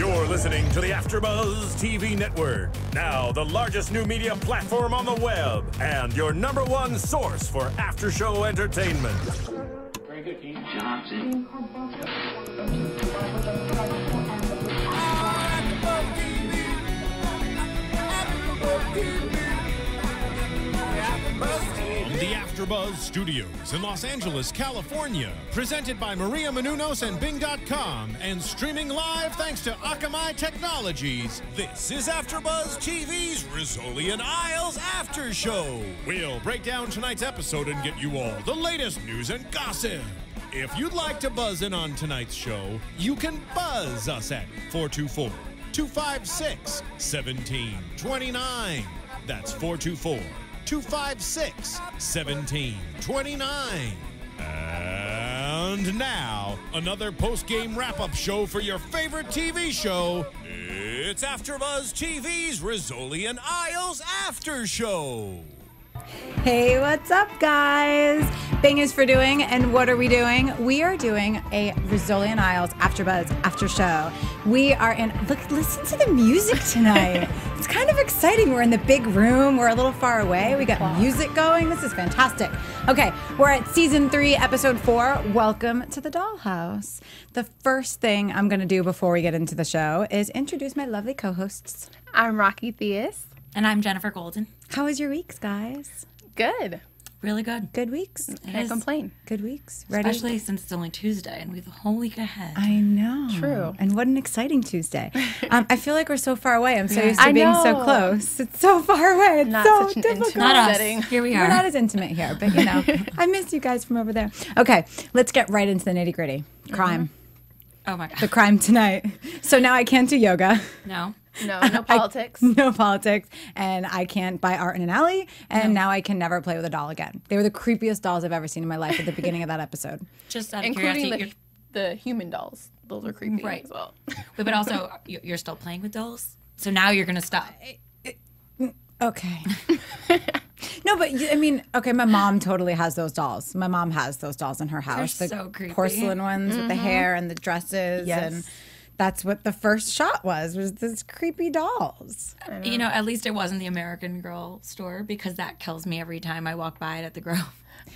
You're listening to the AFTERBUZZ TV network. Now the largest new media platform on the web and your #1 source for after-show entertainment. Very good, Dean Johnson. The AFTERBUZZ Studios in Los Angeles, California. Presented by Maria Menounos and Bing.com and streaming live thanks to Akamai Technologies. This is AFTERBUZZ TV's Rizzoli Isles After Show. We'll break down tonight's episode and get you all the latest news and gossip. If you'd like to buzz in on tonight's show, you can buzz us at 424-256-1729. That's 424-256-1729. And now, another post-game wrap-up show for your favorite TV show. It's AFTERBUZZ TV's Rizzoli Isles After Show. Hey, what's up, guys? Bing is for doing, and what are we doing? We are doing a Rizzoli Isles AFTERBUZZ after show. We are in, listen to the music tonight. It's kind of exciting. We're in the big room. We're a little far away. We got music going. This is fantastic. Okay, we're at season 3, episode 4. Welcome to the Dollhouse. The first thing I'm going to do before we get into the show is introduce my lovely co-hosts. I'm Roqui, Theus. And I'm Jenifer Golden. How was your weeks, guys? Good. Really good. Good weeks? Can't complain. Good weeks. Ready? Especially since it's only Tuesday and we have a whole week ahead. I know. True. And what an exciting Tuesday. I feel like we're so far away. I'm so used to being so close. It's so far away. It's Not so such an difficult. intimate Not us. setting. Here we We're are. not as intimate here, but you know, I miss you guys from over there. Okay, let's get right into the nitty gritty. Crime. Oh my God. The crime tonight. So now I can't do yoga. No. No politics. No politics. And I can't buy art in an alley. And now I can never play with a doll again. They were the creepiest dolls I've ever seen in my life at the beginning of that episode. Just out of Including curiosity. the human dolls. Those are creepy Right. as well. Wait, but also, you're still playing with dolls? So now you're going to stop. Okay. No, but I mean, okay, my mom totally has those dolls. My mom has those dolls in her house. They're the so creepy. porcelain ones with the hair and the dresses. Yes. And that's what the first shot was this creepy dolls. You know, at least it wasn't the American Girl store because that kills me every time I walk by it at the Grove.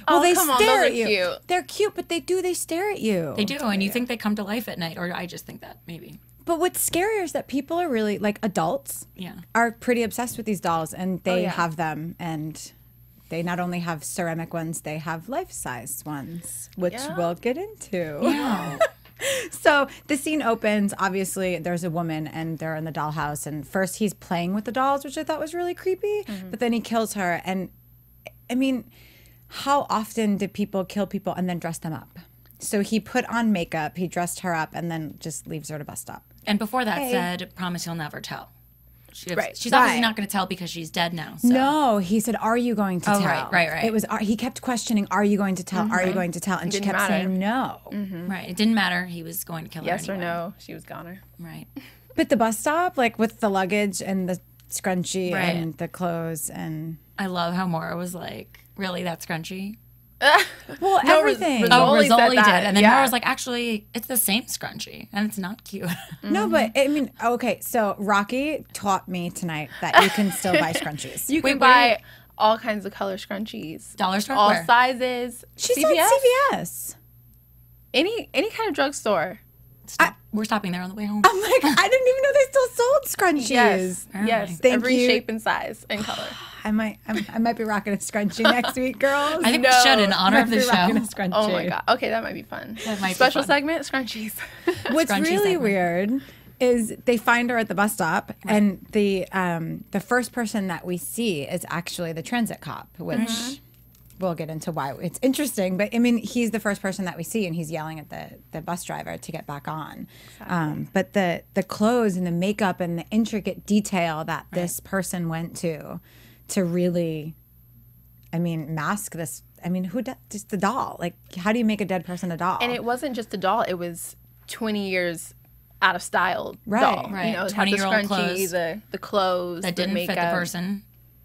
Well, they come on, stare those at are you. cute. They're cute, but they stare at you. They do, and you think they come to life at night, or I just think that, maybe. But what's scarier is that people are really, like adults, Yeah. are pretty obsessed with these dolls, and they yeah. have them, and they not only have ceramic ones, they have life-size ones, which Yeah. we'll get into. Yeah. So the scene opens. Obviously, there's a woman, and they're in the dollhouse. And first, he's playing with the dolls, which I thought was really creepy. But then he kills her. And I mean, how often do people kill people and then dress them up? So he put on makeup, he dressed her up, and then just leaves her at a bus stop. And before that Hey. said, promise you'll never tell. Right. She's obviously Right. not going to tell because she's dead now. So. No, he said, "Are you going to Oh, tell?" right. It was. He kept questioning, "Are you going to tell? Are you going to tell?" And she Didn't kept matter. saying no. Right. It didn't matter. He was going to kill her Yes or anyway. no, she was goner. Right. But the bus stop, like with the luggage and the scrunchie Right. and the clothes and I love how Maura was like, really, that scrunchy? well, No, everything. Rizzoli said Rizzoli that, did. And then yeah. Maura was like, actually, it's the same scrunchie. And it's not cute. No, but I mean, okay. So Roqui taught me tonight that you can still buy scrunchies. You can Wait, buy all kinds of color scrunchies. Dollar store? All Where? sizes. She CVS? said CVS. Any kind of drugstore. We're stopping there on the way home. I'm like, I didn't even know they still sold scrunchies. Yes. All Yes. right. Thank Every you. shape and size and color. I might be rocking a scrunchie next week, girls. I think No. we should in honor of Might the be rocking a show. scrunchie. Oh my god. Okay, that might be fun. That might be Special fun. segment, scrunchies. What's Scrunchie really segment. weird is they find her at the bus stop, and the first person that we see is actually the transit cop, which we'll get into why it's interesting. But I mean, he's the first person that we see, and he's yelling at the bus driver to get back on. But the clothes and the makeup and the intricate detail that this person went to really, I mean, mask this. I mean, who does just the doll? Like, how do you make a dead person a doll? And it wasn't just a doll, it was 20 years out of style Right. doll. Right. You know, it had 20-year-old the clothes. scrunchie, the clothes, That the didn't makeup. fit the person.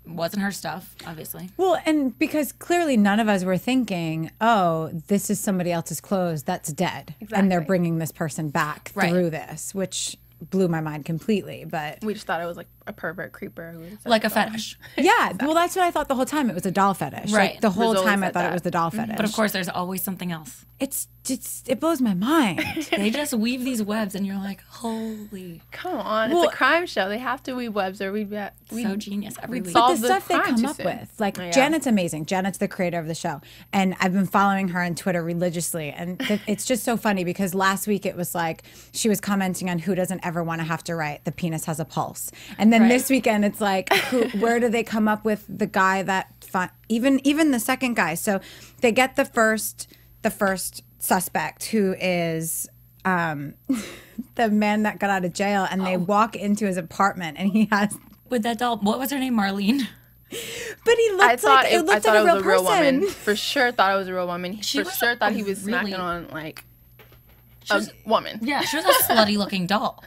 Wasn't her stuff, obviously. Well, and because clearly none of us were thinking, oh, this is somebody else's clothes that's dead. And they're Exactly. bringing this person back Right. through this, which blew my mind completely. But We just thought it was like a pervert creeper who was Like a fetish. yeah, well, that's what I thought the whole time. It was a doll fetish. Right. Like, the whole Rizzoli time I said thought it that. was the doll fetish. But of course, there's always something else. it blows my mind. They just weave these webs, and you're like, holy, Come on, Well- it's a crime show. They have to weave webs or we'd so genius every week. solve The the stuff they crime come too up soon. with, like Yeah. Janet's amazing. Janet's the creator of the show, and I've been following her on Twitter religiously, and it's just so funny because last week it was like she was commenting on who doesn't ever want to have to write the penis has a pulse, and then this weekend it's like where do they come up with the guy that even the second guy? So they get the first suspect, who is the man that got out of jail, and they walk into his apartment and he has. With that doll, what was her name? Marlene. But he looked like it looked like a real person. woman. For sure thought it was a real woman. She For was sure thought a he was really- smacking on like a woman. Yeah, she was a slutty looking doll.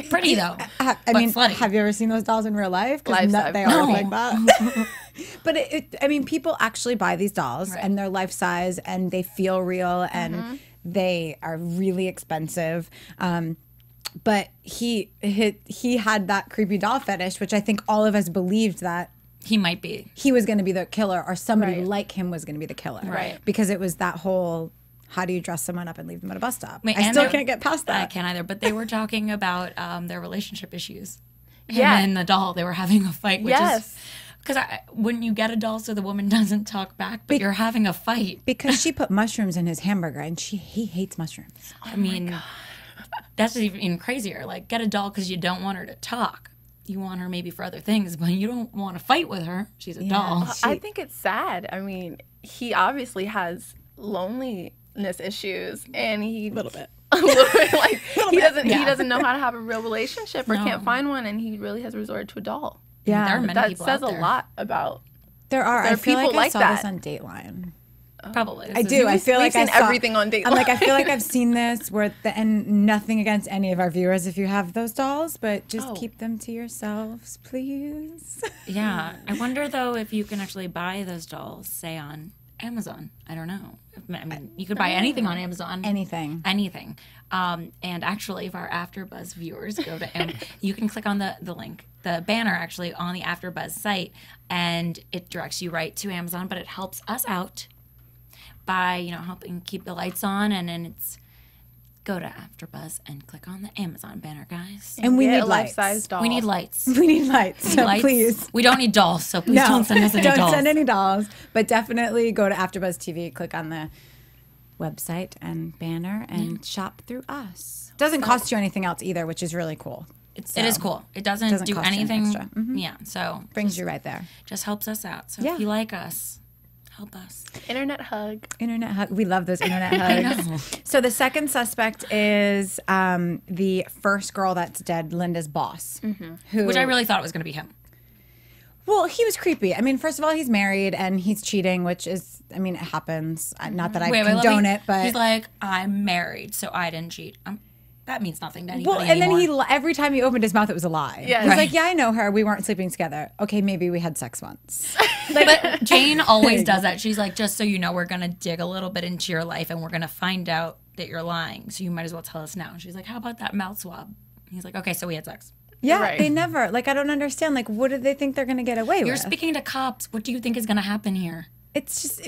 Pretty though. I but mean, slutty. have you ever seen those dolls in real life? Life Because size. they are No. like that. But I mean, people actually buy these dolls, Right. and they're life size, and they feel real, and they are really expensive. But he had that creepy doll fetish, which I think all of us believed that He might be. he was going to be the killer, or somebody Right. like him was going to be the killer. Right. Because it was that whole, how do you dress someone up and leave them at a bus stop? Wait, I and still they- can't get past I that. can't either. But they were talking about their relationship issues. Yeah. And the doll, they were having a fight. Which Yes. is because when you get a doll so the woman doesn't talk back, but you're having a fight. Because she put mushrooms in his hamburger, and he hates mushrooms. I mean, that's even crazier. Like, get a doll because you don't want her to talk. You want her maybe for other things, but you don't want to fight with her. She's a doll. I think it's sad. I mean, he obviously has loneliness issues, and he A little bit. like he doesn't know how to have a real relationship or No. can't find one, and he really has resorted to a doll. Yeah. There are many That people says out a there. lot about. There are. There I are feel like people I like saw that. this on Dateline. Probably. I do. I feel we've like I seen saw everything on Dateline. I'm like, I feel like I've seen this. And nothing against any of our viewers if you have those dolls, but just keep them to yourselves, please. Yeah. I wonder, though, if you can actually buy those dolls, say, on Amazon. I don't know. I mean, you could buy anything on Amazon. Anything. Anything. And actually, if our AfterBuzz viewers go to you can click on the link, the banner actually on the AfterBuzz site, and it directs you right to Amazon, but it helps us out by, helping keep the lights on, and then it's go to AfterBuzz and click on the Amazon banner, guys. And we Get need a lights. life-size doll. We need lights. We need lights. So Lights. please. We don't need dolls, so please don't send us any don't dolls. send any dolls. But definitely go to AfterBuzz TV, click on the website and banner, and shop through us. Doesn't cost you anything else either, which is really cool. It is cool. It doesn't Doesn't do cost you any anything. extra. Yeah, so Brings you right there. just helps us out. So Yeah. if you like us, help us. Internet hug. Internet hug. We love those internet hugs. So the second suspect is the first girl that's dead, Linda's boss. Who, Which I really thought it was going to be him. well, he was creepy. I mean, first of all, he's married and he's cheating, which is, I mean, it happens. Not that I I love condone it, but he's like, I'm married, so I didn't cheat. That means nothing to anybody well, and then anymore. every time he opened his mouth, it was a lie. Yeah. He's Right. like, yeah, I know her. We weren't sleeping together. Okay, maybe we had sex once. But Jane always does that. She's like, just so you know, we're going to dig a little bit into your life and we're going to find out that you're lying. So you might as well tell us now. And she's like, how about that mouth swab? He's like, okay, so we had sex. Yeah, Right. they never. Like, I don't understand. Like, what do they think they're going to get away You're with? speaking to cops. What do you think is going to happen here? It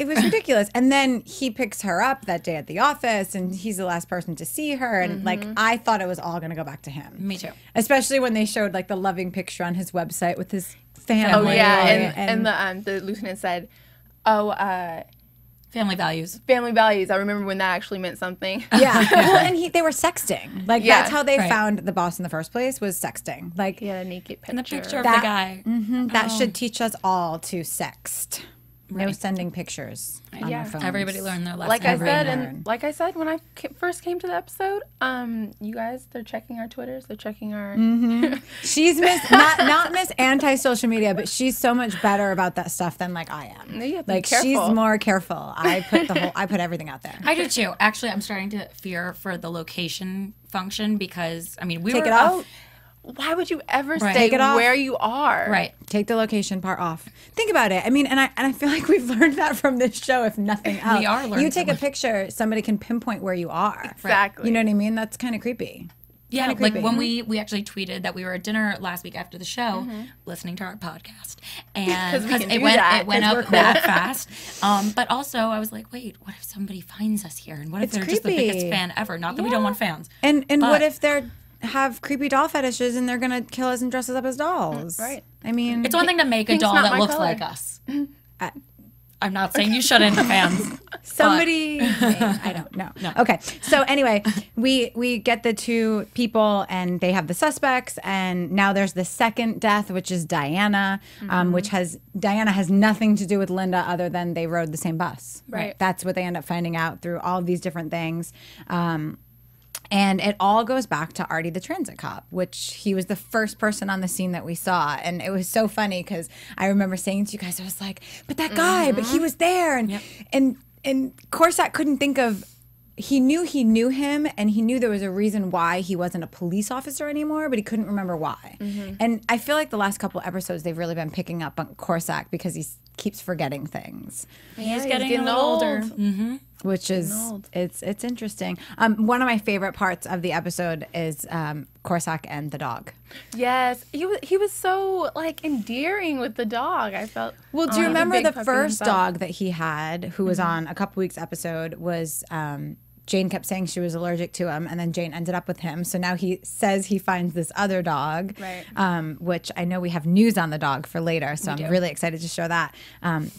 was ridiculous. And then he picks her up that day at the office, and he's the last person to see her. And like, I thought it was all going to go back to him. Me too. Especially when they showed like the loving picture on his website with his family. Oh yeah, and and the lieutenant said, "Oh, Family values. family values." I remember when that actually meant something. yeah. Well, and they were sexting. Like Yeah, that's how they right. found the boss in the first place, was sexting. Like He had a naked picture. And the picture of That- the guy. that should teach us all to sext. No sending pictures on Yeah. our phones. Everybody learned their lesson. Like I said, learn. and like I said when I first came to the episode, you guys, they're checking our Twitters, they're checking our. She's not Miss anti-social media, but she's so much better about that stuff than like I am. You have to be Like she's careful. more careful. I put everything out there. I do too. Actually, I'm starting to fear for the location function because, I mean, we Take were it off. Why would you ever Right. stay Take it off. where you are? Right. Take the location part off. Think about it. I mean, and I feel like we've learned that from this show, if nothing else. are learning You take from a picture, somebody can pinpoint where you are. Exactly. You know what I mean? That's kind of creepy. Yeah, Kinda like creepy. when we actually tweeted that we were at dinner last week after the show, listening to our podcast, and 'Cause we can it do went that, it went 'cause up that fast. But also, I was like, wait, what if somebody finds us here, and what if It's they're just the creepy. biggest fan ever? Not that we don't want fans, And but- what if they're have creepy doll fetishes and they're gonna kill us and dress us up as dolls? Right. I mean, It's one thing to make a Pink's doll not that my looks color. like us. I- I'm not saying you shouldn't, fans. somebody I don't know. Okay, so anyway, we get the two people and they have the suspects, and now there's the second death, which is Diana, which Diana has nothing to do with Linda other than they rode the same bus. Right. That's what they end up finding out through all of these different things. And it all goes back to Artie the transit cop, which he was the first person on the scene that we saw. And it was so funny because I remember saying to you guys, I was like, but that guy, but he was there. And Corsac couldn't think of, he knew him and he knew there was a reason why he wasn't a police officer anymore, but he couldn't remember why. And I feel like the last couple episodes, they've really been picking up on Corsac because he keeps forgetting things. He's getting a little older. Which is it's interesting. One of my favorite parts of the episode is Corsac and the dog. Yes, he was so like endearing with the dog. I felt. Well, do he you was a remember big the puppy first himself. dog that he had, who was on a couple weeks episode, was Jane kept saying she was allergic to him, and then Jane ended up with him. So now he says he finds this other dog, Right. which I know we have news on the dog for later. So I'm really excited to show that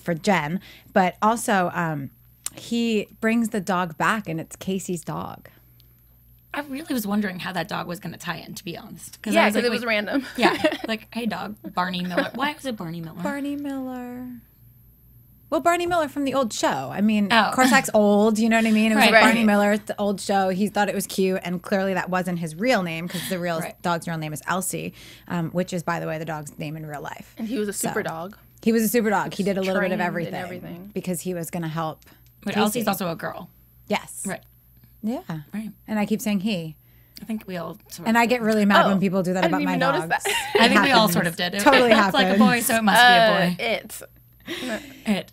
for Jen. But also, he brings the dog back, and it's Casey's dog. I really was wondering how that dog was going to tie in, to be honest. Yeah, I was because like, it was wait, random. Yeah, like, hey, dog, Barney Miller. Why was it Barney Miller? Barney Miller. Well, Barney Miller from the old show. I mean, Oh. Corsac's old, you know what I mean? It was Right. like Barney Right. Miller, the old show. He thought it was cute, and clearly that wasn't his real name because the real Right. dog's real name is Elsie, which is, by the way, the dog's name in real life. And he was a super dog. He was a super dog. He did a little bit of Trained and everything, everything. because he was going to help. But Casey. Elsie's also a girl. Yes. Right. Yeah. Right. And I keep saying he. I think we all sort And of I get really mad Oh, when people do that I about didn't my even notice dogs. that. I think we all happens. sort of did. It, Totally it's like a happens. boy, so it must be a boy. It. It.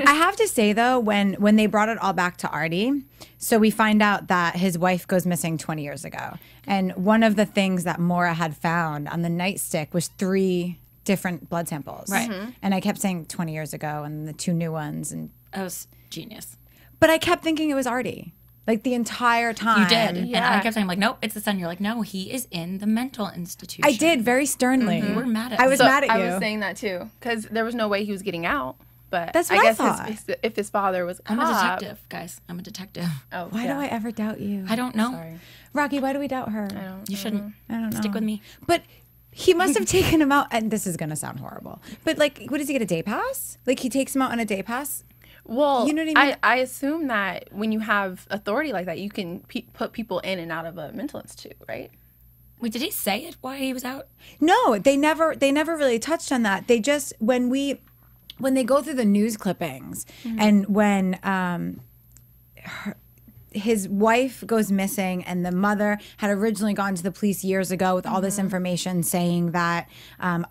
I have to say though, when they brought it all back to Artie, so we find out that his wife goes missing 20 years ago, and one of the things that Maura had found on the nightstick was 3 different blood samples. Right. And I kept saying 20 years ago, and the 2 new ones, and I was genius. but I kept thinking it was Artie, like the entire time. You did. And I Yeah. kept saying, like, nope, it's the son. You're like, no, he is in the mental institution. I did very sternly. You were mad at I was me. mad at I you. was saying that too because there was no way he was getting out. But That's what I guess thought. if his father was a I'm a cop- detective, guys. I'm a detective. Oh, Why yeah. do I ever doubt you? I don't know. Sorry. Rocky, why do we doubt her? You shouldn't. I don't know. Stick with me. But he must have taken him out, and this is going to sound horrible, but like, what does he get, a day pass? Like, he takes him out on a day pass? Well, You know what I mean? I assume that when you have authority like that, you can put people in and out of a mental institute, right? Wait, did he say it? Why he was out? No, they never really touched on that. They just, when they go through the news clippings, and when his wife goes missing, and the mother had originally gone to the police years ago with all this information saying that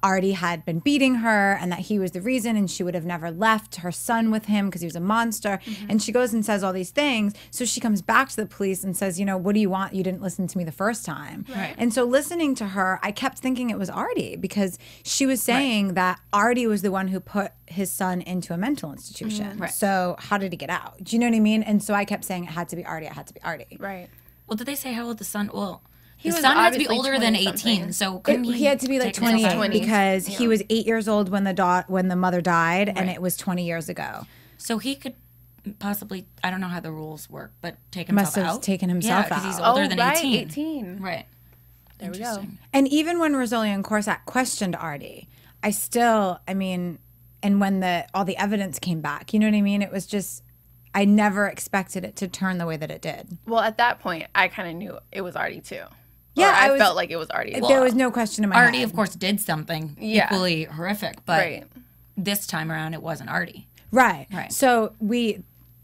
Artie had been beating her and that he was the reason, and she would have never left her son with him because he was a monster. And she goes and says all these things. So she comes back to the police and says, you know, what do you want? You didn't listen to me the first time. Right. And so listening to her, I kept thinking it was Artie because she was saying that Artie was the one who put his son into a mental institution. Right. So how did he get out? Do you know what I mean? And so I kept saying it had to be Artie. It had to be Artie. Right. Well, did they say how old the son? Well, the was son had to be obviously older than 20-something. 18. So couldn't He had to be like take himself 28 out? 20s. because he was 8 years old when the mother died, and it was 20 years ago. So he could possibly, I don't know how the rules work, but take himself Must have out. taken himself because he's out. older than right, 18. 18. Right. There we go. Interesting. And even when Rizzoli and Corsac questioned Artie, and when all the evidence came back, you know what I mean? It was just, I never expected it to turn the way that it did. Well, at that point, I kind of knew it was Artie too. Yeah, Or I I felt like it was Artie. There was no question in my Artie, head. of course, did something Yeah. equally horrific, but Right. this time around, it wasn't Artie. Right. Right. So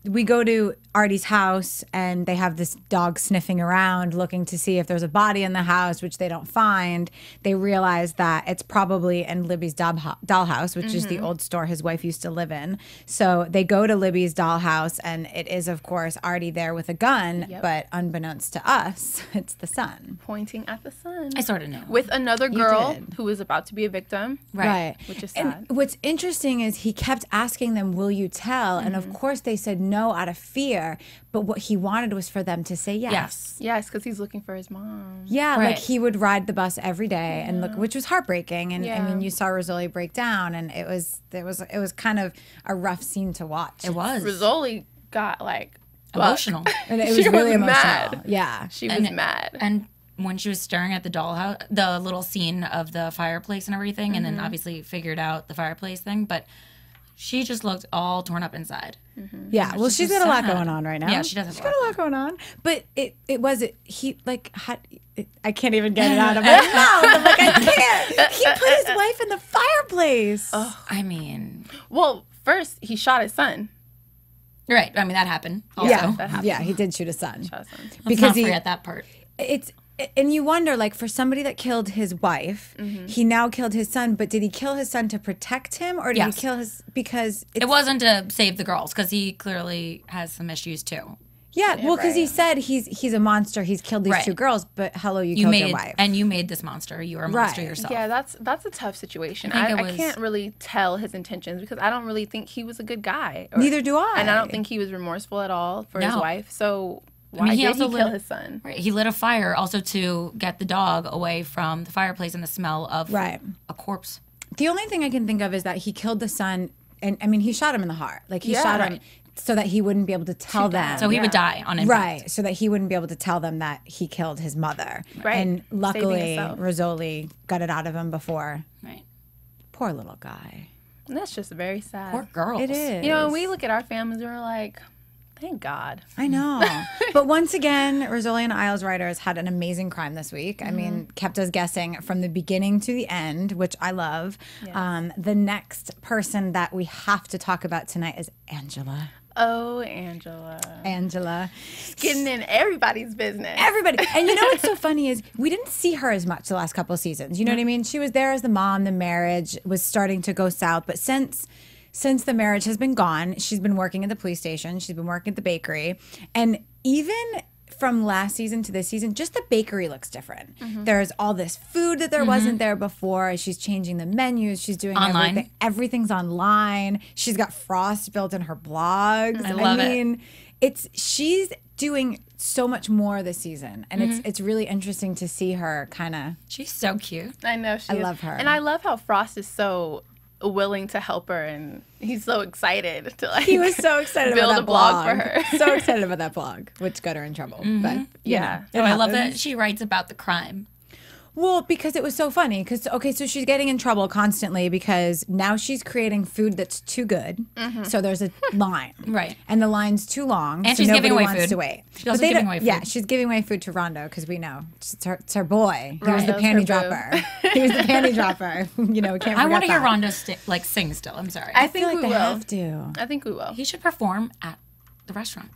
we go to Artie's house and they have this dog sniffing around looking to see if there's a body in the house, which they don't find. They realize that it's probably in Libby's dollhouse, which is the old store his wife used to live in. So they go to Libby's dollhouse and it is, of course, Artie there with a gun, but unbeknownst to us, it's the son. Pointing at the sun. I sort of know. With another girl who was about to be a victim. Right. Which is sad. And what's interesting is he kept asking them, will you tell? And of course they said no out of fear. But what he wanted was for them to say yes. Yes, because he's looking for his mom. Yeah, Right. like he would ride the bus every day and look, which was heartbreaking. And I mean, you saw Rizzoli break down, and it was kind of a rough scene to watch. It was. Rizzoli got like Emotional. And it was She really was emotional. mad. Yeah. She was mad. And when she was staring at the dollhouse, the little scene of the fireplace and everything, and then obviously figured out the fireplace thing, but she just looked all torn up inside. Yeah, well, she's so got a lot sad. going on right now. Yeah, she does have She's got a lot going on. But I can't even get it out of my mouth. I'm like, I can't. He put his wife in the fireplace. I mean, Well, first he shot his son. right. I mean, that happened also. Yeah, that happened. yeah, he did shoot his son. Shot his son. Let's Because not he- forget that part. And you wonder, like, for somebody that killed his wife, he now killed his son, but did he kill his son to protect him, or did Yes. he kill his because It wasn't to save the girls, because he clearly has some issues too. Yeah, well, because he said he's a monster. He's killed these Right. two girls, but hello, you You killed made your wife. and you made this monster. You were a monster Right. yourself. Yeah, that's a tough situation. I think I it was- can't really tell his intentions because I don't really think he was a good guy. Neither do I. And I don't think he was remorseful at all for his No. wife. So why I mean, he did also he kill lit- his son? Right. He lit a fire also to get the dog away from the fireplace and the smell of Right. a corpse. The only thing I can think of is that he killed the son, and I mean, he shot him in the heart. Like he Yeah. shot him Right. so that he wouldn't be able to tell them. So he would die on impact. Right, so that he wouldn't be able to tell them that he killed his mother. Right. And luckily, himself. Rizzoli got it out of him before. Right. Poor little guy. And that's just very sad. Poor girls. It is. You know, when we look at our families, we're like, thank God. I know. But once again, Rizzoli and Isles writers had an amazing crime this week. I mean, kept us guessing from the beginning to the end, which I love. The next person that we have to talk about tonight is Angela. Oh, Angela. Angela. Getting in everybody's business. Everybody. And you know what's so funny is we didn't see her as much the last couple of seasons. You know what I mean? She was there as the mom. The marriage was starting to go south. But since the marriage has been gone, she's been working at the police station. She's been working at the bakery. And even from last season to this season, just the bakery looks different. There's all this food that there wasn't there before. She's changing the menus. She's doing Online. everything. Everything's online. She's got frost built in her blogs. I love it. She's doing so much more this season, and it's really interesting to see her kind of. She's so cute. I know she I is. love her. And I love how Frost is so willing to help her, and he's so excited to like. He was so excited build about that a blog for her. so excited about that blog, which got her in trouble. But Yeah. So I love that she writes about the crime. Well, because it was so funny. Because so she's getting in trouble constantly because now she's creating food that's too good. So there's a line, Right. And the line's too long, And so she's nobody giving away wants food. to wait. She's But also they giving don't- away food. Yeah, she's giving away food to Rondo because we know it's her boy. He was Right. the That was panty her boo. dropper. He was the panty dropper. You know, we can't. I want to hear Rondo sing still. I'm sorry. I I think feel like we they will. have to. I think we will. He should perform at the restaurant.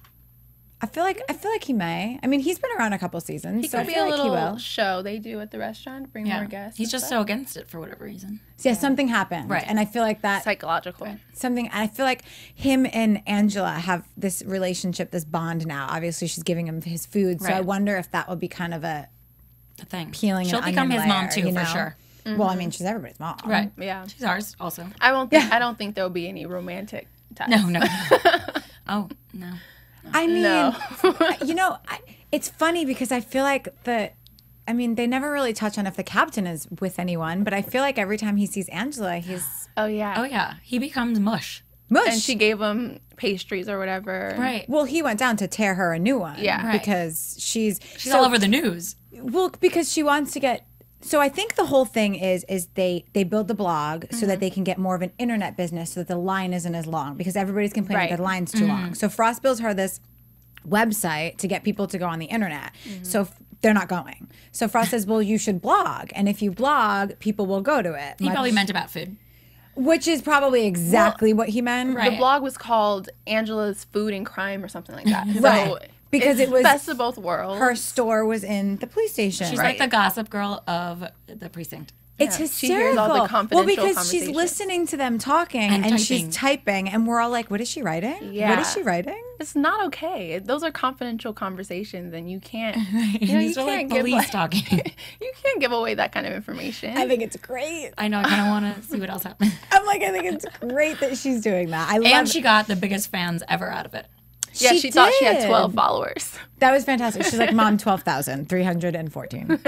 I feel like he may. I mean, he's been around a couple seasons, He so I could be feel a like he little will. show they do at the restaurant, bring more guests. He's and just stuff. so against it for whatever reason. So, yeah, something happened, Right. And I feel like that psychological. something. I feel like him and Angela have this relationship, this bond now. Obviously, she's giving him his food, so I Right. wonder if that will be kind of a The thing. peeling. She'll an become onion his mom layer, too, you know? for sure. Well, I mean, she's everybody's mom, Right. Yeah. She's ours also. I don't think there'll be any romantic ties. No. Oh, no. I mean, No. you know, it's funny because I feel like they never really touch on if the captain is with anyone, but I feel like every time he sees Angela, he's Oh yeah. Oh, yeah. He becomes mush. mush. And she gave him pastries or whatever. Right. well, he went down to tear her a new one, Yeah. Right. because she's She's all over the news. Well, because she wants to get. So I think the whole thing is they build the blog so that they can get more of an internet business, so that the line isn't as long, because everybody's complaining Right. that the line's too long. So Frost builds her this website to get people to go on the internet. So they're not going. So Frost says, "Well, you should blog, and if you blog, people will go to it." He probably meant about food. Which is probably exactly what he meant. Right. The blog was called Angela's Food and Crime or something like that. Right. So Because it was best of both worlds. her store was in the police station. She's like the gossip girl of the precinct. It's Yeah, hysterical. she hears all the confidential well, because she's conversations. listening to them talking and she's typing, and we're all like, "What is she writing? Yeah. What is she writing?" It's not okay. Those are confidential conversations, and you can't. Right. You know, you These are can't like police give talking. you can't give away that kind of information. I think it's great. I know. I kind of want to see what else happened. I'm like, I think it's great that she's doing that. I love And she got the biggest fans ever out of it. yeah, she thought she had did. 12 followers. That was fantastic. She's like, "Mom, 12,314."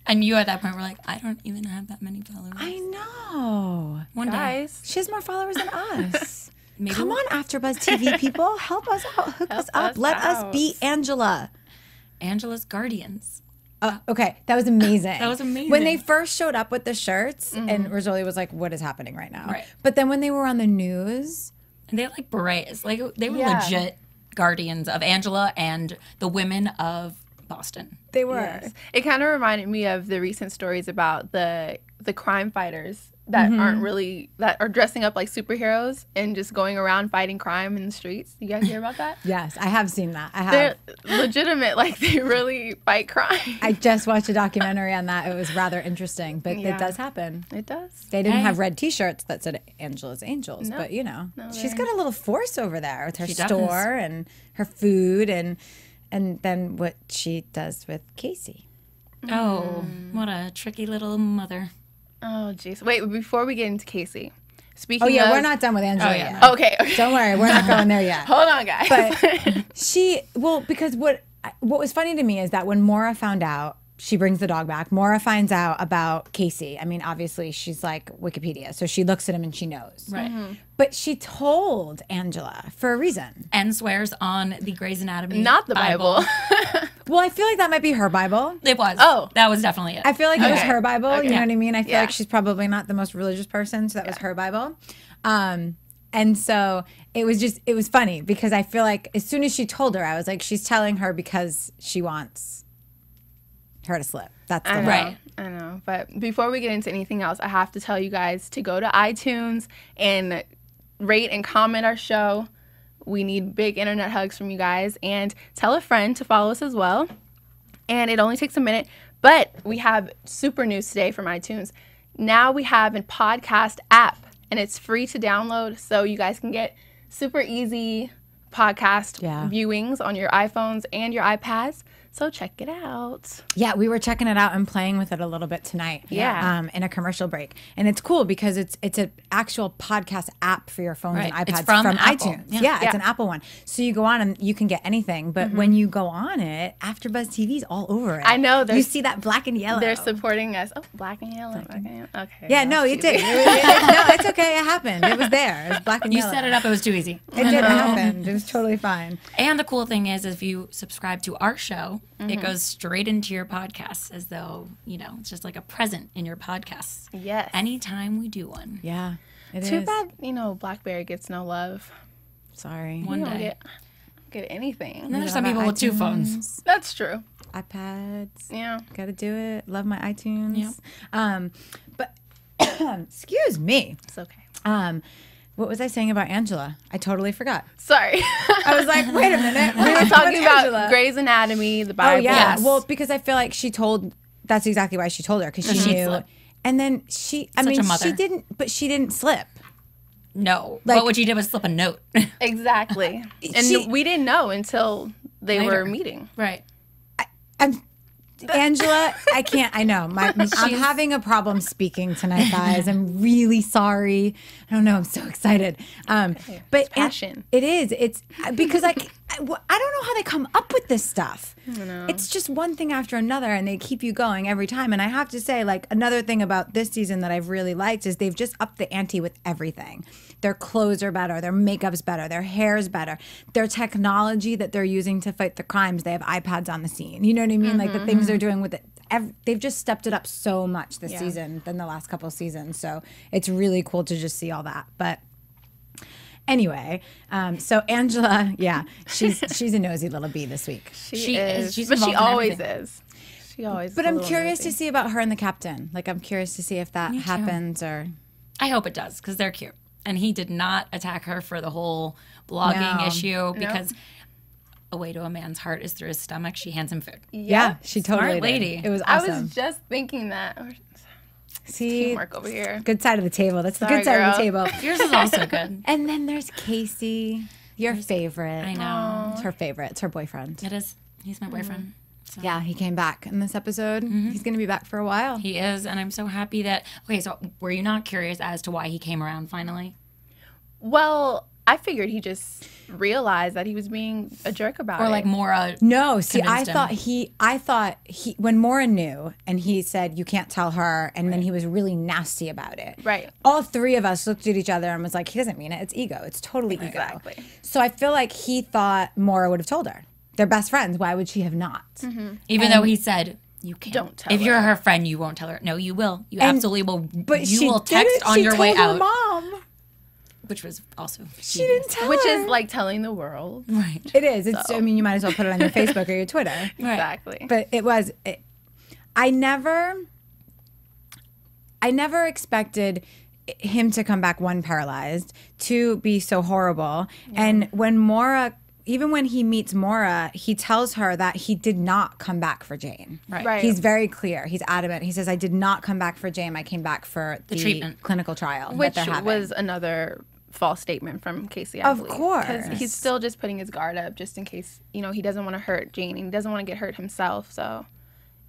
And you at that point were like, I don't even have that many followers. I know. One day. Guys, She has more followers than us. Maybe Come on, AfterBuzz TV people, help us out, hook us up, us let us out. be Angela. Angela's Guardians. Okay, that was amazing. That was amazing. When they first showed up with the shirts, and Rizzoli was like, "What is happening right now?" Right. But then when they were on the news, And they had like berets. Like they were Yeah. legit guardians of Angela and the women of Boston. they were. yes. It kind of reminded me of the recent stories about the crime fighters that aren't really that are dressing up like superheroes and just going around fighting crime in the streets. You guys hear about that? Yes, I have seen that. I have. They're legitimate, like they really fight crime. I just watched a documentary on that. It was rather interesting, but Yeah. it does happen. It does. They didn't Hey. have red T-shirts that said Angela's Angels, but you know, she's got a little force over there with her She does. store and her food, and then what she does with Casey. Oh, what a tricky little mother. Oh, jeez. Wait, before we get into Casey, speaking Oh yeah, of... we're not done with Angela yeah. yet. Okay. Don't worry, we're not going there yet. Hold on, guys. But because what was funny to me is that when Maura found out, she brings the dog back. Maura finds out about Casey. I mean, obviously she's like Wikipedia, so she looks at him and she knows. Right. But she told Angela for a reason. And swears on the Grey's Anatomy. Not the Bible. Well, I feel like that might be her Bible. It was. Oh. That was definitely it. I feel like it was Okay. her Bible. You know what I mean? I feel Yeah. like she's probably not the most religious person, so that was her Bible. And so it was funny because I feel like as soon as she told her, I was like, she's telling her because she wants her to slip. That's the I know, way. Right. I know. But before we get into anything else, I have to tell you guys to go to iTunes and rate and comment our show. We need big internet hugs from you guys. And tell a friend to follow us as well. And it only takes a minute. But we have super news today from iTunes. Now we have a podcast app. And it's free to download. So you guys can get super easy podcast viewings on your iPhones and your iPads. So check it out. Yeah, we were checking it out and playing with it a little bit tonight. Yeah. In a commercial break, and it's cool because it's an actual podcast app for your phones Right. and It's iPads from Apple. iTunes. Yeah. It's an Apple one. So you go on and you can get anything, but when you go on it, AfterBuzz TV's all over it. I know, You there's- see that black and yellow. They're supporting us. Oh, black and yellow. Black and yellow. Okay. Yeah, no, it did. No, it's okay. It happened. It was there. It was black and You yellow. set it up. It was too easy. It did happen. It was totally fine. And the cool thing is if you subscribe to our show, it goes straight into your podcasts as though, it's just like a present in your podcasts. Yes. Anytime we do one. Yeah, it is. Too bad, BlackBerry gets no love. Sorry. One You don't day. get anything. And then there's some people with two phones. That's true. iPads. Yeah. Gotta do it. Love my iTunes. Yep. But excuse me. It's okay. What was I saying about Angela? I totally forgot. Sorry. I was like, wait a minute. we were talking about Angela. Grey's Anatomy, the Oh Bible. yeah. Yes. Well, because I feel like she told. That's exactly why she told her because she She'd knew. slip. And then she. I Such mean, a mother. she didn't. But she didn't slip. No. Like- but what you did was slip a note. Exactly. And She- we didn't know until they Later. were meeting. Right. I'm. Angela, I can't. I know. I'm having a problem speking tonight, guys. I'm really sorry. I don't know. I'm so excited. But passion. It is. It's because I don't know how they come up with this stuff. It's just one thing after another, and they keep you going every time. And I have to say, like, another thing about this season that I've really liked is they've just upped the ante with everything. Their clothes are better. Their makeup's better. Their hair's better. Their technology that they're using to fight the crimes. They have iPads on the scene. You know what I mean? Like the things they're doing with it. They've just stepped it up so much this season than the last couple of seasons. So it's really cool to just see all that. But anyway, so Angela, she's a nosy little bee this week. She is. She's but she involved in always everything. is. She always. But is a I'm little curious nosy. to see about her and the captain. Like, I'm curious to see if that happens or. I hope it does, because they're cute. And he did not attack her for the whole blogging issue, because a way to a man's heart is through his stomach. She hands him food. Yeah, she totally Smart lady. did. It was awesome. I was just thinking that. See, Teamwork over here. good side of the table. That's the Sorry, good side of the girl. table. Yours is also good. And then there's Casey, your favorite. I know. It's her favorite. It's her boyfriend. It is. He's my boyfriend. So. Yeah, he came back in this episode. He's going to be back for a while. He is, and I'm so happy that... Okay, so were you not curious as to why he came around finally? Well, I figured he just realized that he was being a jerk about it. Or like Maura... No, see, convinced him. I thought he when Maura knew and he said you can't tell her, and then he was really nasty about it. Right. All three of us looked at each other and was like, he doesn't mean it. It's ego. It's totally ego. Exactly. So I feel like he thought Maura would have told her. They're best friends. Why would she have not? Even though he said... You can't. Don't tell If her. you're her friend, you won't tell her. No, you will. You absolutely will. But you she will text didn't. on She your way told her out. Mom. Which was also... She didn't tell Which her. is like telling the world. Right. It is. It's. I mean, you might as well put it on your Facebook or your Twitter. Exactly. But it was. I never expected him to come back, one, paralyzed, two, be so horrible. And when Maura, even when he meets Maura, he tells her that he did not come back for Jane. Right. He's very clear. He's adamant. He says, I did not come back for Jane. I came back for the treatment. clinical trial that Which they're having. was another false statement from Casey, I Of believe. course. Because he's still just putting his guard up just in case, he doesn't want to hurt Jane and he doesn't want to get hurt himself. So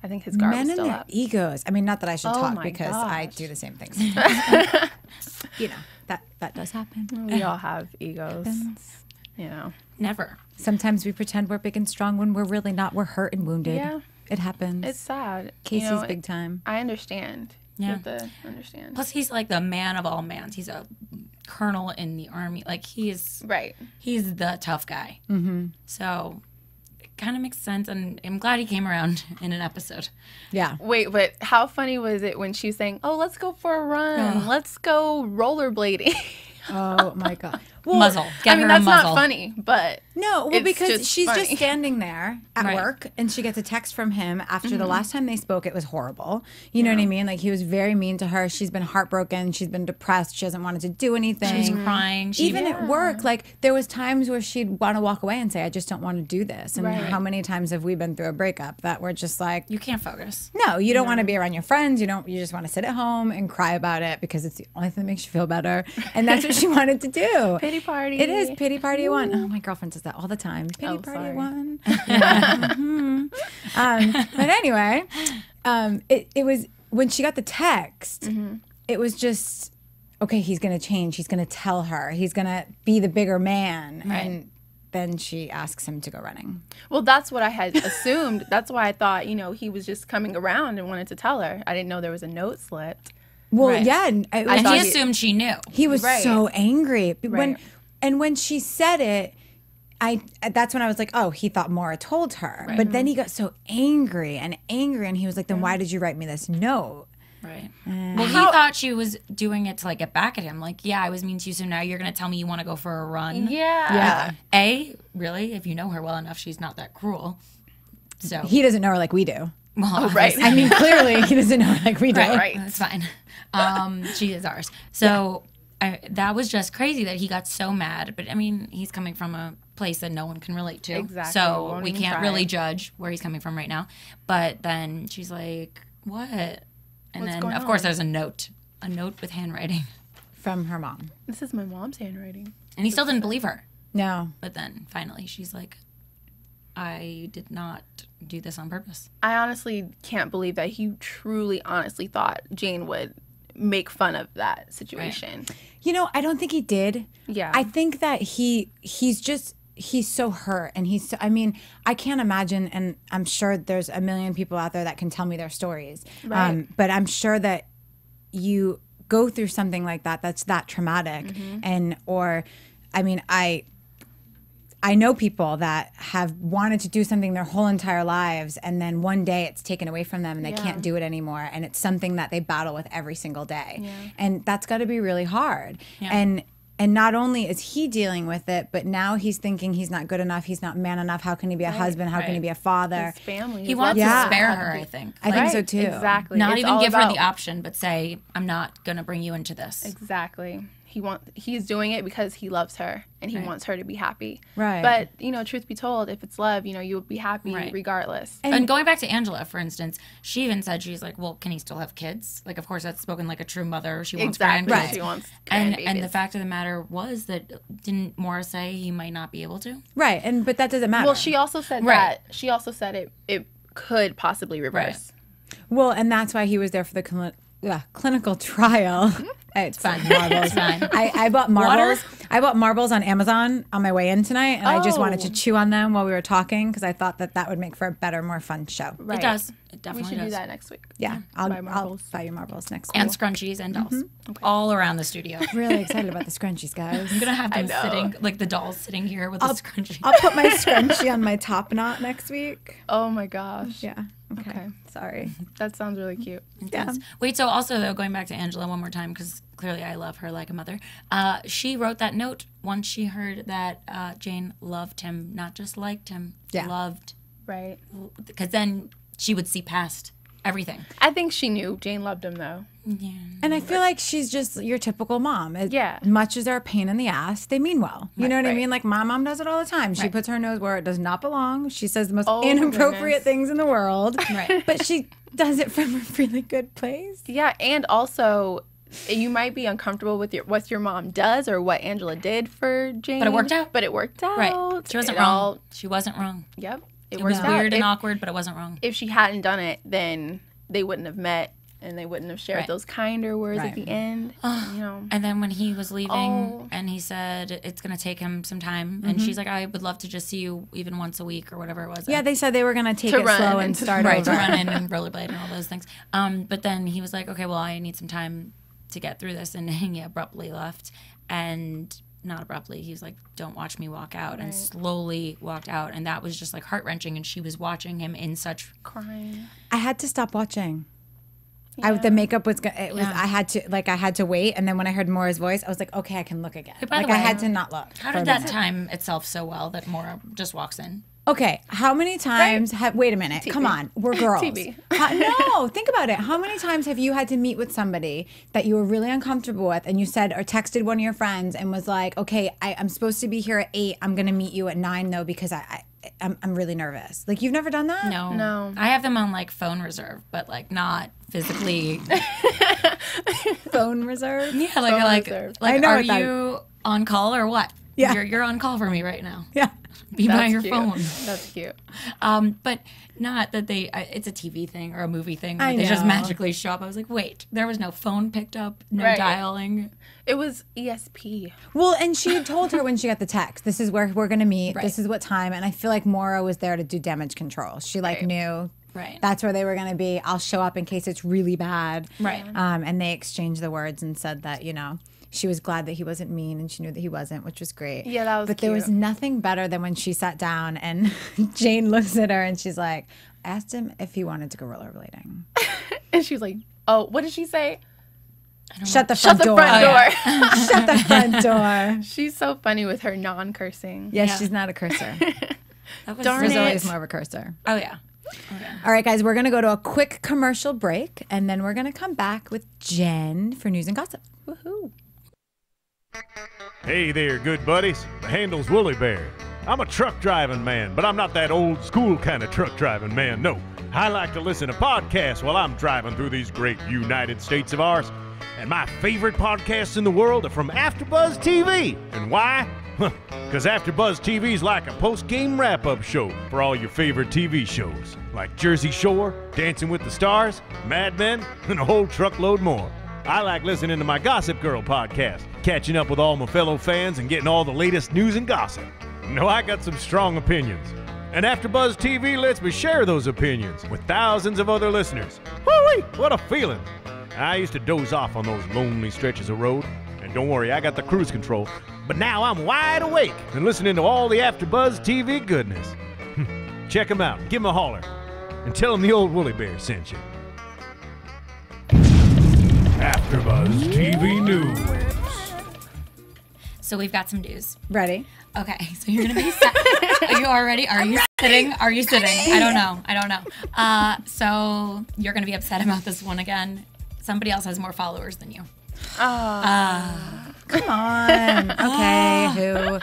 I think his guard Men was and still their up. egos. I mean, not that I should Oh talk my because I gosh. do the same things. That does happen. We all have egos. Never. Sometimes we pretend we're big and strong when we're really not. We're hurt and wounded. Yeah. It happens. It's sad. Casey's big time. I understand. Yeah. You have to understand. Plus, he's like the man of all mans. He's a colonel in the army. Like, he's the tough guy. Mm-hmm. So it kind of makes sense. And I'm glad he came around in an episode. Yeah. Wait, but how funny was it when she was saying, "Oh, let's go for a run. Let's go rollerblading." Oh my God. Well, Muzzle. Get her that's a muzzle. not funny, but No, well, it's because just she's funny. just standing there at Right. work and she gets a text from him after the last time they spoke. It was horrible. You know what I mean? Like, he was very mean to her. She's been heartbroken. She's been depressed. She hasn't wanted to do anything. She's crying. Even at work, like, there was times where she'd want to walk away and say, I just don't want to do this. And Right. how many times have we been through a breakup that we're just like, You can't focus. no, you don't want to be around your friends. You just want to sit at home and cry about it because it's the only thing that makes you feel better. And that's what she wanted to do. Pity party. It is pity party one. Oh, my girlfriend says that all the time. Pity Oh, party sorry. one. Yeah. But anyway, it was when she got the text. It was just okay. He's going to change. He's going to tell her. He's going to be the bigger man. Right. And then she asks him to go running. Well, that's what I had assumed. That's why I thought, he was just coming around and wanted to tell her. I didn't know there was a note slipped. Well, Right. yeah, and it was And thought he he- assumed she knew. He was Right. so angry Right. when she said it. That's when I was like, oh, he thought Maura told her. But then he got so angry, and he was like, then why did you write me this note? Right. Well, he thought she was doing it to like get back at him. Like, yeah, I was mean to you, so now you're going to tell me you want to go for a run. Yeah. Really, if you know her well enough, she's not that cruel. So, He doesn't know her like we do. well, Right. I mean, clearly he doesn't know her like we do. Right. That's fine. She is ours. So that was just crazy that he got so mad. But I mean, he's coming from a place that no one can relate to. Exactly. So Won't we even can't try. really judge where he's coming from right now. But then she's like, what? And What's then, going of course, on? there's a note with handwriting. From her mom. This is my mom's handwriting. And he still didn't believe her. No. But then finally she's like, I did not do this on purpose. I honestly can't believe that he truly, honestly thought Jane would make fun of that situation. I don't think he did. Yeah. I think that he's so hurt, and I can't imagine, and I'm sure there's a million people out there that can tell me their stories. Right. But I'm sure that you go through something like that that's that traumatic, I know people that have wanted to do something their whole entire lives, and then one day it's taken away from them and they can't do it anymore. And it's something that they battle with every single day. And that's got to be really hard. Yeah. And And not only is he dealing with it, but now he's thinking he's not good enough. He's not man enough. How can he be a husband? How can he be a father? His family. He wants to spare her, I think. I think so too. Exactly. Not It's even all give her about- the option, but say, I'm not going to bring you into this. Exactly. He's doing it because he loves her and he wants her to be happy. Right. But, truth be told, if it's love, you'll be happy regardless. And going back to Angela, for instance, she even said, she's like, well, can he still have kids? Like, of course, that's spoken like a true mother. She wants Exactly. grandkids. She wants And grandbabies. the fact of the matter was that, didn't Maura say he might not be able to? Right, but that doesn't matter. Well, she also said that. She also said it could possibly reverse. Well, and that's why he was there for the clinical trial. It's fine. Marbles. fine. I bought marbles. Water? I bought marbles on Amazon on my way in tonight, and I just wanted to Oh. chew on them while we were talking because I thought that would make for a better, more fun show. Right. It does. It We definitely should does. do that next week. Yeah, I'll Buy marbles. buy you marbles next And week. scrunchies and dolls. All around the studio. Really excited about the scrunchies, guys. I'm going to have them know. sitting, like the dolls sitting here with a scrunchie. I'll put my scrunchie on my top knot next week. Oh my gosh. Yeah. Okay. Sorry. That sounds really cute. Yeah. Wait, so also, though, going back to Angela one more time, because clearly I love her like a mother. She wrote that note once she heard that Jane loved him, not just liked him, loved. Right. Because then she would see past everything. I think she knew Jane loved him though. Yeah. And I feel like she's just your typical mom. Yeah. Much as they're a pain in the ass, they mean well. You know what I Right. mean? Like my mom does it all the time. She puts her nose where it does not belong. She says the most Oh, my inappropriate goodness. things in the world. Right. But she does it from a really good place. Yeah, and also you might be uncomfortable with what your mom does or what Angela did for Jane. But it worked out. But it worked out. Right. She wasn't It wrong. all- She wasn't wrong. Yep. It was worked out. weird and If- awkward, but it wasn't wrong. If she hadn't done it, then they wouldn't have met and they wouldn't have shared Right. those kinder words Right. at the end. And then when he was leaving Oh. and he said it's going to take him some time, and she's like, I would love to just see you even once a week or whatever it was. Yeah, they said they were going to take To it run slow and and to- start right, over. to run in and rollerblade and all those things. But then he was like, okay, well, I need some time to get through this. And he abruptly left. And not abruptly, he was like, don't watch me walk out, and slowly walked out. And that was just like heart-wrenching. And she was watching him in such... Crying. I had to stop watching. The makeup was. It was. I had to wait, and then when I heard Maura's voice, I was like, okay, I can look again. by the Like way, I had to not look. How for a did that minute. time itself so well that Maura just walks in? Okay, how many times have? Wait a minute, come on, we're girls. TB. No, think about it. How many times have you had to meet with somebody that you were really uncomfortable with, and you said or texted one of your friends and was like, okay, I'm supposed to be here at 8. I'm gonna meet you at 9 though because I'm really nervous. Like you've never done that? No. I have them on like phone reserve, but like not physically. Phone reserve. Yeah, Phone reserve. like I know are what that- you on call or what? Yeah. You're on call for me right now. Yeah. Be by That's your cute. phone. That's cute. But not that it's a TV thing or a movie thing. Where I they just know. magically show up. I was like, wait, there was no phone picked up, no Right. dialing. It was ESP. Well, and she had told her when she got the text, this is where we're going to meet. Right. This is what time. And I feel like Maura was there to do damage control. She knew Right. that's where they were going to be. I'll show up in case it's really bad. Right. And they exchanged the words and said that, she was glad that he wasn't mean and she knew that he wasn't, which was great. Yeah, that was But there was cute. nothing better than when she sat down and Jane looks at her and she's like, asked him if he wanted to go rollerblading. And she was like, oh, what did she say? Shut the Shut front the door. front door. Shut the front door. She's so funny with her non-cursing. Yeah, she's not a cursor. That was Darn Rizzoli it. is more of a cursor. Oh yeah. All right, guys, we're going to go to a quick commercial break, and then we're going to come back with Jen for news and gossip. Woohoo. Hey there, good buddies. The handle's Woolly Bear. I'm a truck driving man, but I'm not that old school kind of truck driving man, no. I like to listen to podcasts while I'm driving through these great United States of ours. And my favorite podcasts in the world are from AFTERBUZZ TV. And why? Because AFTERBUZZ TV is like a post-game wrap-up show for all your favorite TV shows. Like Jersey Shore, Dancing with the Stars, Mad Men, and a whole truckload more. I like listening to my Gossip Girl podcast, catching up with all my fellow fans and getting all the latest news and gossip. No, I got some strong opinions. And AFTERBUZZ TV lets me share those opinions with thousands of other listeners. Woo-wee, what a feeling. I used to doze off on those lonely stretches of road. And don't worry, I got the cruise control. But now I'm wide awake and listening to all the AFTERBUZZ TV goodness. Check them out, give them a holler, and tell them the old Woolly Bear sent you. AFTERBUZZ TV News. So we've got some news. Ready? Okay, so you're gonna be are you all ready? Are you sitting? Are you sitting? I don't know. So you're gonna be upset about this one again. Somebody else has more followers than you. Come on. Okay, who?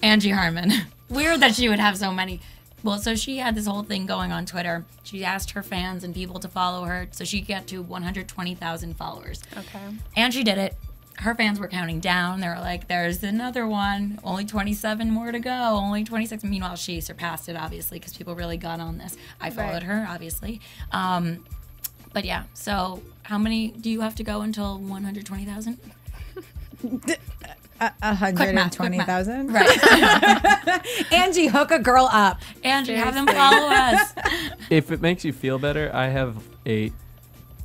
Angie Harmon. Weird that she would have so many. Well, so she had this whole thing going on Twitter. She asked her fans and people to follow her so she could get to 120,000 followers. Okay. And she did it. Her fans were counting down. They were like, there's another one. Only 27 more to go. Only 26. Meanwhile, she surpassed it, obviously, because people really got on this. I followed her, obviously. But yeah, so how many do you have to go until 120,000? 120,000. Right. Angie, hook a girl up. Angie, have them follow us. If it makes you feel better, I have 8.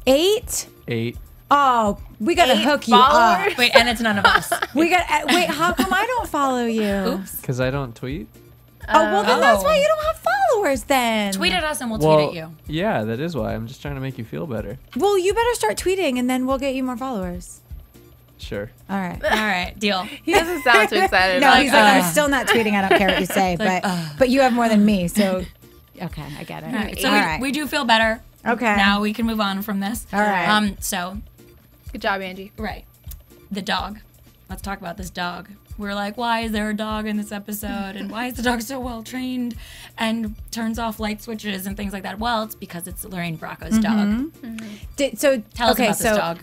8? 8. Oh, we gotta 8 hook you followers? up. Wait, and it's none of us. We got. Wait, how come I don't follow you? Oops. Because I don't tweet. Oh, well then that's why you don't have followers then. Tweet at us and we'll Well, tweet at you. yeah, that is why. I'm just trying to make you feel better. Well, you better start tweeting and then we'll get you more followers. Sure. All right. All right, deal. He doesn't sound too excited. No, about he's it. like, I'm still not tweeting. I don't care what you say, but you have more than me, so okay, I get it. All right, so All right. we do feel better. Okay. Now we can move on from this. All right. So, Good job, Angie. right. The dog. Let's talk about this dog. We're like, why is there a dog in this episode? And why is the dog so well trained and turns off light switches and things like that? Well, it's because it's Lorraine Bracco's dog. Tell us about this dog.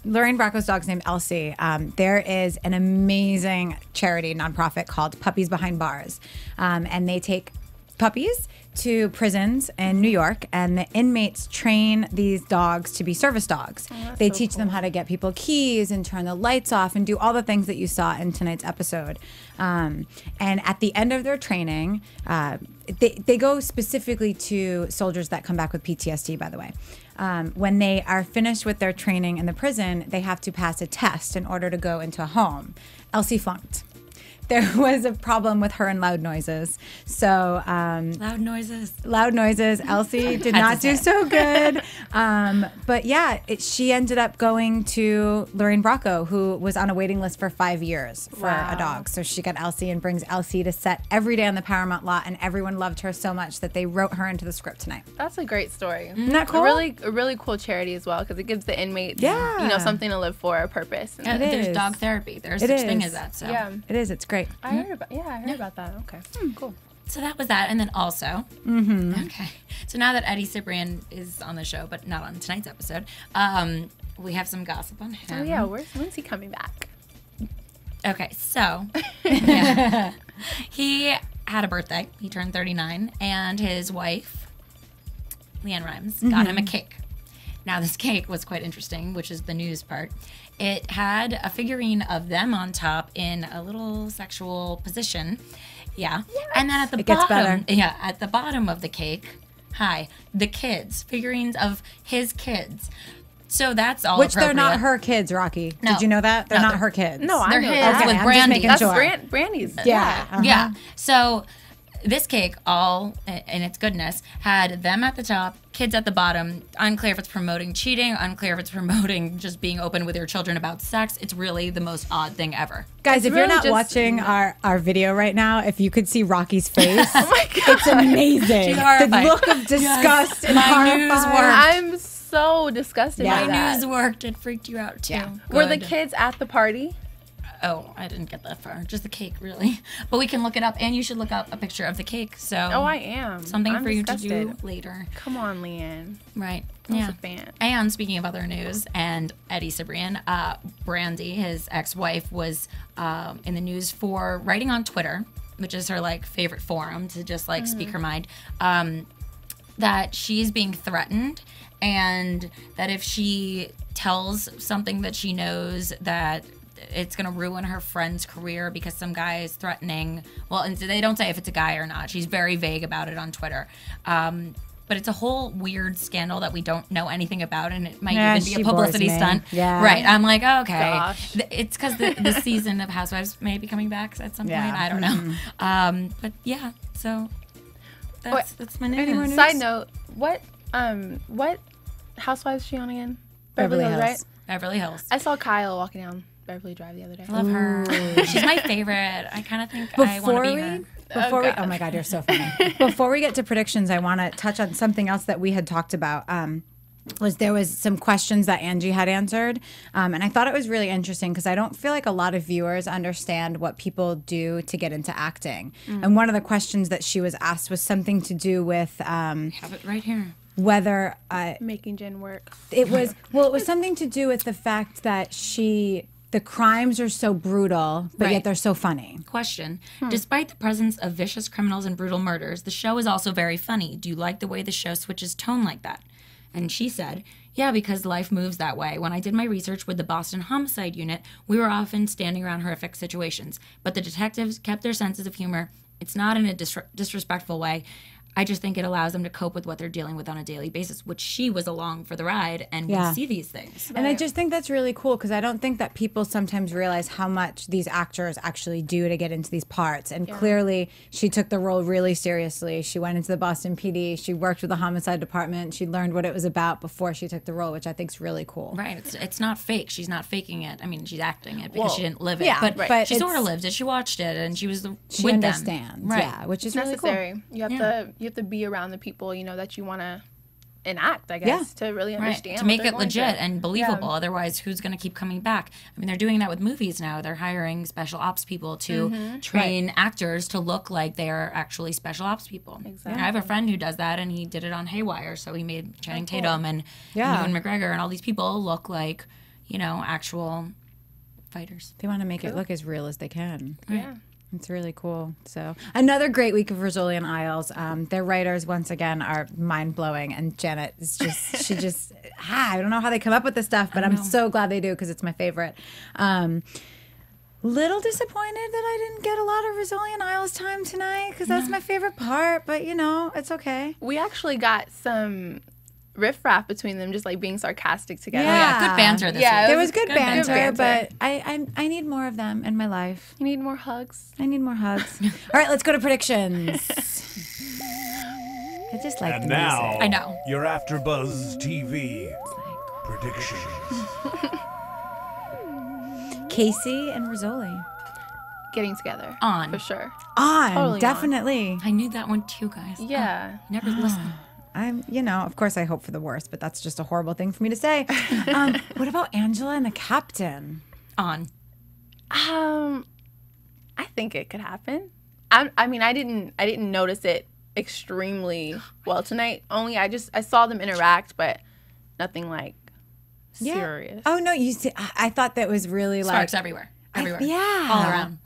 Lorraine Bracco's dog's named Elsie. There is an amazing charity nonprofit called Puppies Behind Bars, and they take puppies to prisons in New York, and the inmates train these dogs to be service dogs. They teach them how to get people keys and turn the lights off and do all the things that you saw in tonight's episode. And at the end of their training, they go specifically to soldiers that come back with PTSD, by the way. When they are finished with their training in the prison, they have to pass a test in order to go into a home. Elsie flunked. There was a problem with her and loud noises. So Loud noises. Elsie did not do so good. But yeah, she ended up going to Lorraine Bracco, who was on a waiting list for 5 years for a dog. So she got Elsie and brings Elsie to set every day on the Paramount lot, and everyone loved her so much that they wrote her into the script tonight. That's a great story. Isn't that cool? A really cool charity as well, because it gives the inmates, something to live for, a purpose. Yeah, there's is. dog therapy. There's It such thing is. as that. So. Yeah, It is. It's great. I heard about that. Okay, cool. So that was that. And then also, okay. So now that Eddie Cibrian is on the show, but not on tonight's episode, we have some gossip on him. Oh yeah, when's he coming back? Okay, so yeah. He had a birthday. He turned 39, and his wife, Leanne Rimes, got him a cake. Now, this cake was quite interesting, which is the news part. It had a figurine of them on top in a little sexual position. Yeah. Yes. And then at the gets bottom, better. yeah, at the bottom of the cake, the kids, figurines of his kids. So that's all Which they're not appropriate. her kids, Rocky. No. Did you know that? They're No, not her kids. No, I They're know his that. with I'm just Brandy. making That's sure. Brandy's. Yeah. Uh-huh. Yeah. So this cake, all in its goodness, had them at the top, kids at the bottom. Unclear if it's promoting cheating, unclear if it's promoting just being open with your children about sex. It's really the most odd thing ever. Guys, if you're really not just- watching our video right now, if you could see Rocky's face, Oh my God. it's amazing. She's The horrified. look of disgust and My news horrified. worked. I'm so disgusted Yeah. by My that. news worked. It freaked you out too. Yeah. Were the Good. kids at the party? Oh, I didn't get that far. Just the cake, really. But we can look it up, and you should look up a picture of the cake. So Oh, I am. something I'm for you to disgusted. do later. Come on, Leanne. Right. I was Yeah. a fan. And speaking of other news, and Eddie Cibrian, Brandy, his ex-wife, was in the news for writing on Twitter, which is her favorite forum to just speak her mind. That she's being threatened, and that if she tells something that she knows that it's going to ruin her friend's career because some guy is threatening. Well, and they don't say if it's a guy or not. She's very vague about it on Twitter. But it's a whole weird scandal that we don't know anything about, and it might even be she a publicity bores me. stunt. Yeah. Right. I'm like, oh, okay. Gosh. It's because the season of Housewives may be coming back at some Yeah. point. I don't know. But yeah, so that's my news. Any more news? Side note, what Housewives is she on again? Beverly Hills. Right? Beverly Hills. I saw Kyle walking down Beverly Drive the other day. I love her. She's my favorite. I kind of think I want to be her. Oh my God, you're so funny. Before we get to predictions, I want to touch on something else that we had talked about. There was some questions that Angie had answered, and I thought it was really interesting because I don't feel like a lot of viewers understand what people do to get into acting. And one of the questions that she was asked was something to do with Have it right here. whether Making Jen work. it was something to do with the fact that the crimes are so brutal, but Right. yet they're so funny. Question. Despite the presence of vicious criminals and brutal murders, the show is also very funny. Do you like the way the show switches tone like that? And she said, yeah, because life moves that way. When I did my research with the Boston Homicide Unit, we were often standing around horrific situations. But the detectives kept their senses of humor. It's not in a disrespectful way. I just think it allows them to cope with what they're dealing with on a daily basis, which she was along for the ride and Yeah. would see these things. And I just think that's really cool because I don't think that people sometimes realize how much these actors actually do to get into these parts. And clearly, she took the role really seriously. She went into the Boston PD. She worked with the homicide department. She learned what it was about before she took the role, which I think is really cool. Right. It's not fake. She's not faking it. I mean, she's acting it because she didn't live it. yeah, but but she sort of it's- lived it. She watched it and she was She with understands, them. Right. yeah, which is It's really cool. necessary. You have to be around the people, that you want to enact, I guess, to really understand. Right. To what make they're it going legit through. and believable. Otherwise, who's going to keep coming back? I mean, they're doing that with movies now. They're hiring special ops people to train actors to look like they're actually special ops people. Exactly. I have a friend who does that, and he did it on Haywire. So he made Channing Tatum and Ewan McGregor and all these people look like, actual fighters. They want to make it look as real as they can. Yeah. It's really cool. So another great week of Rizzoli Isles. Their writers once again are mind blowing, and Janet is just I don't know how they come up with this stuff, but I'm so glad they do because it's my favorite. Little disappointed that I didn't get a lot of Rizzoli Isles time tonight because that's my favorite part, but it's okay. We actually got some riffraff between them, just like being sarcastic together. Yeah. Good banter this Yeah, week. it There was good banter, banter. but I need more of them in my life. You need more hugs. I need more hugs. All right, let's go to predictions. I just like And the now, music. I know. your AfterBuzz TV predictions. Casey and Rizzoli. Getting together. On. For sure. On, Totally on. definitely. I knew that one too, guys. Yeah. Never listen. I'm, of course I hope for the worst, but that's just a horrible thing for me to say. What about Angela and the captain? On. I think it could happen. I mean, I didn't notice it extremely well tonight. Only I saw them interact, but nothing like serious. Oh, no, you see, I thought that was really Sparks like. everywhere. Everywhere. yeah. All around.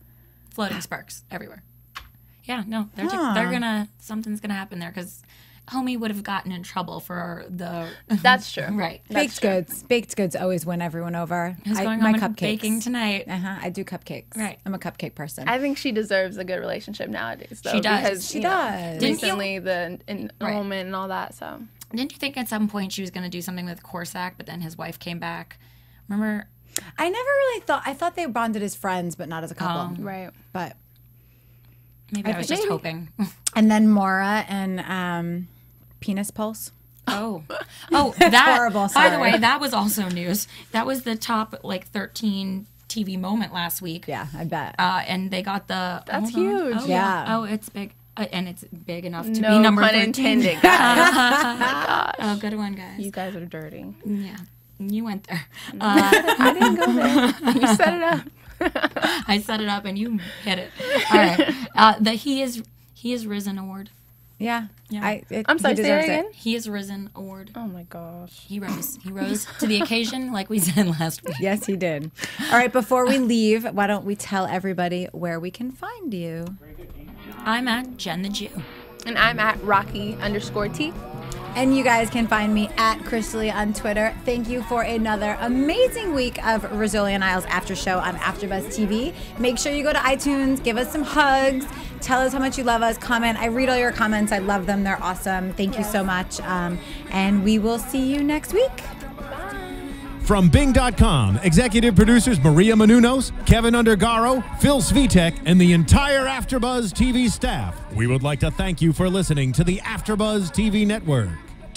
Floating sparks everywhere. Yeah, no, something's gonna happen there because homie would have gotten in trouble for the. That's true. Right. Baked goods always win everyone over. Who's going my home and cupcakes. baking tonight? I do cupcakes. Right. I'm a cupcake person. I think she deserves a good relationship nowadays, though. She does. Because, She does. Didn't you- recently the enrollment and all that, so. Didn't you think at some point she was going to do something with Corsac, but then his wife came back? Remember? I never really thought. I thought they bonded as friends, but not as a couple. Right. But Maybe I was just hoping. and then Maura and Penis Pulse. Oh, that horrible, By the sorry. way, that was also news. That was the top 13 TV moment last week. Yeah, I bet. And they got the. That's hold on. huge. Oh, Yeah. Oh, it's big. And it's big enough to No be number pun 13. intended, guys. Oh, good one, guys. You guys are dirty. Yeah, you went there. I didn't go there. You set it up. I set it up and you hit it. All right. The He is Risen Award. yeah. Yeah. I'm sorry, he say deserves it again? He is Risen Award. Oh my gosh. He rose. He rose to the occasion, like we said last week. Yes, he did. All right, before we leave, why don't we tell everybody where we can find you? I'm at Jen the Jew. And I'm at Roqui_T. And you guys can find me at Krisily on Twitter. Thank you for another amazing week of Rizzoli Isles After Show on AfterBuzz TV. Make sure you go to iTunes, give us some hugs, tell us how much you love us, comment. I read all your comments. I love them. They're awesome. Thank you so much. And we will see you next week. From Bing.com, executive producers Maria Menounos, Kevin Undergaro, Phil Svitek, and the entire AfterBuzz TV staff. We would like to thank you for listening to the AfterBuzz TV network.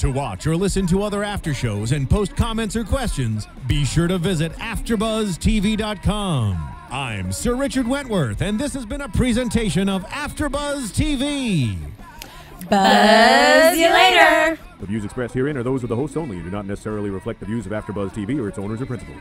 To watch or listen to other after shows and post comments or questions, be sure to visit AFTERBUZZTV.com. I'm Sir Richard Wentworth, and this has been a presentation of AFTERBUZZ TV. Buzz you later. The views expressed herein are those of the hosts only and do not necessarily reflect the views of AfterBuzz TV or its owners or principals.